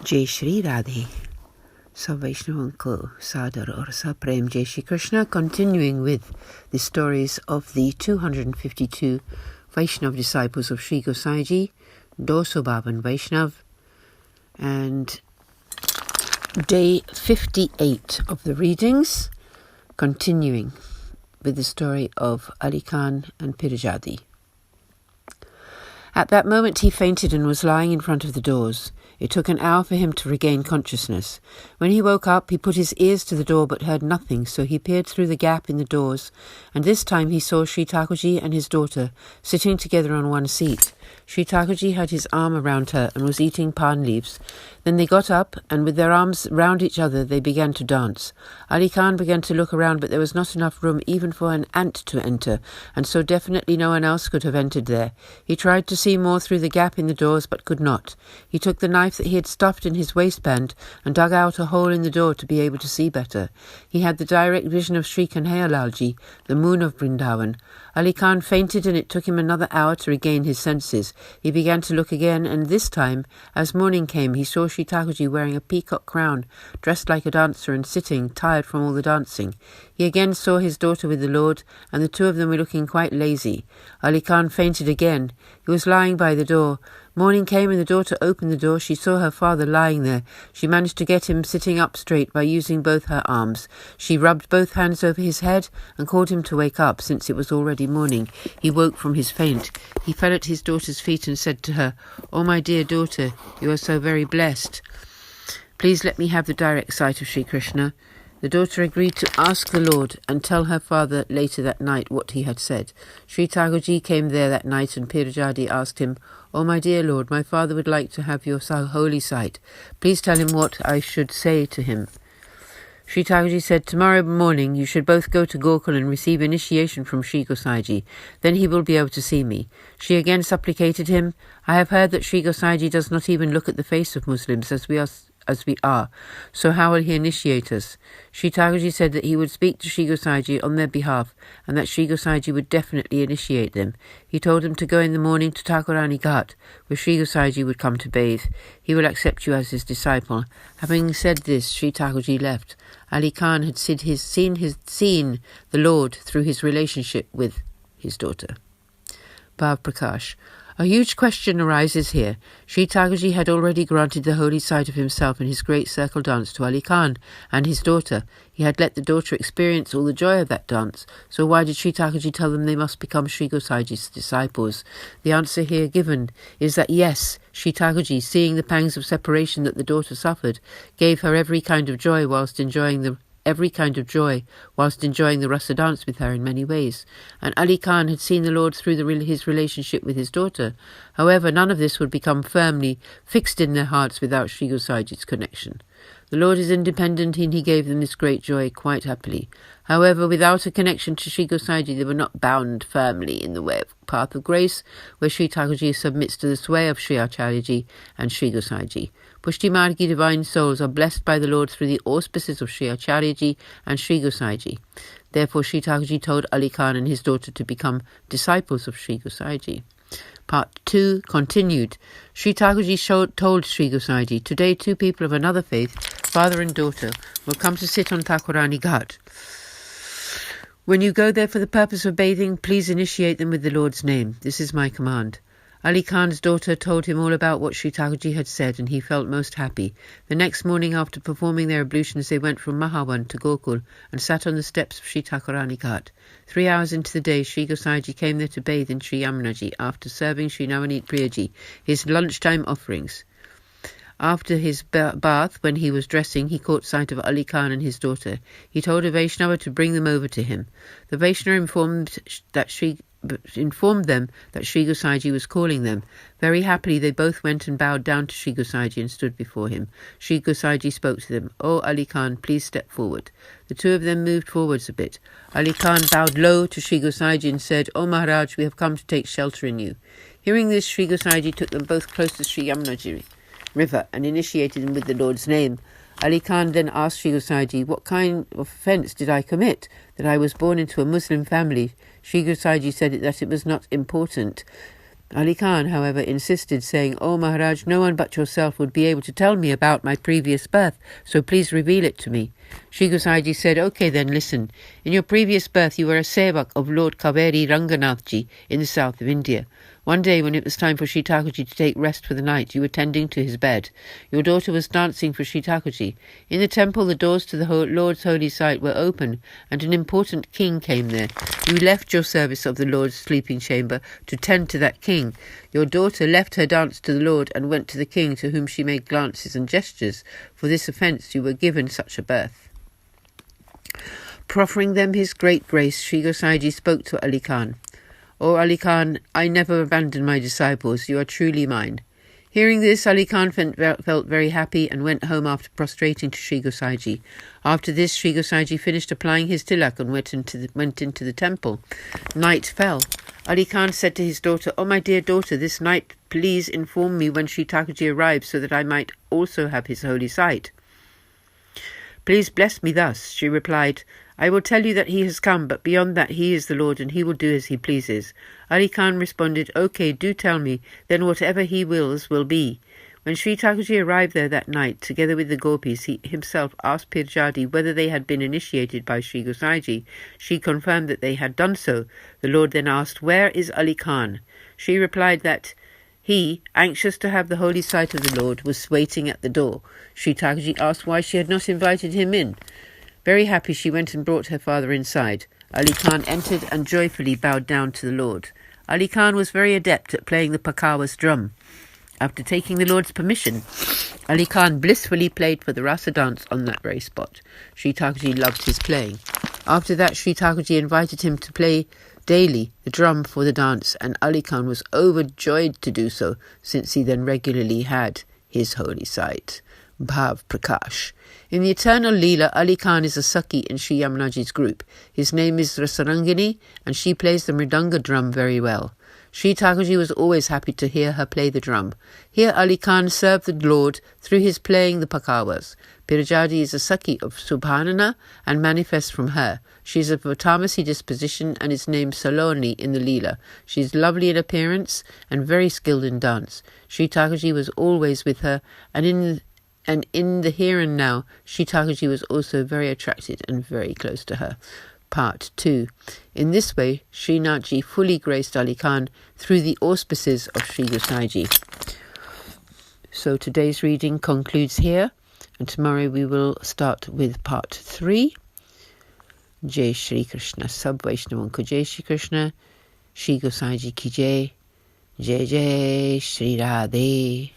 जय श्री राधे सब Vaishnavan को सादर और सप्रेम जय Shri Krishna. Continuing with the stories of the 252 Vaishnav disciples of Sri Gosaiji, Dosobavan Vaishnav, and day 58 of the readings, continuing with the story of Ali Khan and Pirajadi. At that moment he fainted and was lying in front of the doors. It took an hour for him to regain consciousness. When he woke up, he put his ears to the door but heard nothing, so he peered through the gap in the doors, and this time he saw Sri Thakurji and his daughter sitting together on one seat. Sri Thakurji had his arm around her and was eating palm leaves. Then they got up, and with their arms round each other they began to dance. Ali Khan began to look around, but there was not enough room even for an ant to enter, and so definitely no one else could have entered there. He tried to see more through the gap in the doors, but could not. He took the knife that he had stuffed in his waistband and dug out a hole in the door to be able to see better. He had the direct vision of Sri Kanhaiyalalji, the moon of Vrindavan. Ali Khan fainted, and it took him another hour to regain his senses. He began to look again, and this time, as morning came, he saw Sri Thakurji wearing a peacock crown, dressed like a dancer and sitting, tired from all the dancing. He again saw his daughter with the Lord, and the two of them were looking quite lazy. Ali Khan fainted again. He was lying by the door. Morning came, and the daughter opened the door. She saw her father lying there. She managed to get him sitting up straight by using both her arms. She rubbed both hands over his head and called him to wake up, since it was already morning. He woke from his faint. He fell at his daughter's feet and said to her, "Oh, my dear daughter, you are so very blessed. Please let me have the direct sight of Sri Krishna." The daughter agreed to ask the Lord and tell her father later that night what he had said. Sri Thakurji came there that night, and Pirajadi asked him, "Oh, my dear Lord, my father would like to have your holy sight. Please tell him what I should say to him." Sri Thakurji said, "Tomorrow morning you should both go to Gokul and receive initiation from Sri Gosaiji. Then he will be able to see me." She again supplicated him, "I have heard that Sri Gosaiji does not even look at the face of Muslims as we are, so how will he initiate us?" Sri Thakurji said that he would speak to Sri Gosaiji on their behalf, and that Sri Gosaiji would definitely initiate them. He told them to go in the morning to Thakurani Ghat, where Sri Gosaiji would come to bathe. "He will accept you as his disciple." Having said this, Sri Thakurji left. Ali Khan had seen the Lord through his relationship with his daughter. Bhav Prakash. A huge question arises here. Sri Thakurji had already granted the holy sight of himself in his great circle dance to Ali Khan and his daughter. He had let the daughter experience all the joy of that dance. So why did Sri Thakurji tell them they must become Sri Gosaiji's disciples? The answer here given is that yes, Sri Thakurji, seeing the pangs of separation that the daughter suffered, gave her every kind of joy whilst enjoying the rasa dance with her in many ways. And Ali Khan had seen the Lord through his relationship with his daughter. However, none of this would become firmly fixed in their hearts without Sri Gosaiji's connection. The Lord is independent, and he gave them this great joy quite happily. However, without a connection to Sri Gosaiji, they were not bound firmly in the way of path of grace, where Sri Thakurji submits to the sway of Sri Acharyaji and Sri Gosaiji. Pushti Margi divine souls are blessed by the Lord through the auspices of Sri Acharyaji and Sri Gosaiji. Therefore, Sri Thakurji told Ali Khan and his daughter to become disciples of Sri Gosaiji. Part 2 continued. Sri Thakurji told Sri Gosaiji, "Today 2 people of another faith, father and daughter, will come to sit on Thakurani Ghat. When you go there for the purpose of bathing, please initiate them with the Lord's name. This is my command." Ali Khan's daughter told him all about what Sri Thakurji had said, and he felt most happy. The next morning, after performing their ablutions, they went from Mahavan to Gokul and sat on the steps of Sri Thakurani Ghat. 3 hours into the day, Sri Gosaiji came there to bathe in Sri Yamunaji after serving Sri Navaneet Priyaji his lunchtime offerings. After his bath, when he was dressing, he caught sight of Ali Khan and his daughter. He told a Vaishnava to bring them over to him. The Vaishnava informed them that Sri Gosaiji was calling them. Very happily they both went and bowed down to Sri Gosaiji and stood before him. Sri Gosaiji spoke to them. "Oh, Ali Khan, please step forward." The two of them moved forwards a bit. Ali Khan bowed low to Sri Gosaiji and said, "Oh Maharaj, we have come to take shelter in you." Hearing this, Sri Gosaiji took them both close to Sri Yamunaji river and initiated them with the Lord's name. Ali Khan then asked Sri Gosaiji, "What kind of offence did I commit, that I was born into a Muslim family?" Sri Gosaiji said that it was not important, Ali Khan, however, insisted, saying, "Oh Maharaj, no one but yourself would be able to tell me about my previous birth, so please reveal it to me." Shri Gosaiji said, "Okay, then listen. In your previous birth you were a Sevak of Lord Kaveri Ranganathji in the south of India. One day when it was time for Sri Thakurji to take rest for the night, you were tending to his bed. Your daughter was dancing for Sri Thakurji. In the temple the doors to the Lord's holy site were open, and an important king came there. You left your service of the Lord's sleeping chamber to tend to that king. Your daughter left her dance to the Lord and went to the king, to whom she made glances and gestures. For this offence you were given such a birth." Proffering them his great grace, Sri Gosaiji spoke to Ali Khan. "O Ali Khan, I never abandon my disciples. You are truly mine." Hearing this, Ali Khan felt very happy and went home after prostrating to Sri Gosaiji. After this, Sri Gosaiji finished applying his tilak and went into the temple. Night fell. Ali Khan said to his daughter, "Oh, my dear daughter, this night please inform me when Sri Thakurji arrives, so that I might also have his holy sight." "Please bless me thus," she replied. "I will tell you that he has come, but beyond that he is the Lord, and he will do as he pleases." Ali Khan responded, "Okay, do tell me, then whatever he wills will be." When Sri Thakurji arrived there that night, together with the gopis, he himself asked Pirjadi whether they had been initiated by Sri Gosaiji. She confirmed that they had done so. The Lord then asked, "Where is Ali Khan?" She replied that he, anxious to have the holy sight of the Lord, was waiting at the door. Sri Thakurji asked why she had not invited him in. Very happy, she went and brought her father inside. Ali Khan entered and joyfully bowed down to the Lord. Ali Khan was very adept at playing the pakawas drum. After taking the Lord's permission, Ali Khan blissfully played for the rasa dance on that very spot. Sri Thakurji loved his playing. After that, Sri Thakurji invited him to play daily the drum for the dance, and Ali Khan was overjoyed to do so, since he then regularly had his holy sight. Bhav Prakash. In the eternal Leela, Ali Khan is a Sakhi in Sri Yamunaji's group. His name is Rasarangini, and she plays the mridanga drum very well. Sri Thakurji was always happy to hear her play the drum. Here Ali Khan served the Lord through his playing the pakawas. Pirajadi is a Sakhi of Subhanana and manifests from her. She is of a Tamasi disposition and is named Saloni in the Leela. She is lovely in appearance and very skilled in dance. Sri Thakurji was always with her, and in the here and now, Sri Thakurji was also very attracted and very close to her. Part 2. In this way, Srinathji fully graced Ali Khan through the auspices of Sri Gosaiji. So today's reading concludes here, and tomorrow we will start with part 3. Jai Shri Krishna. Sab Vaishnavan ko Jai Shri Krishna. Shri Gosaiji ki Jai. Jai Jai Shri Radhe.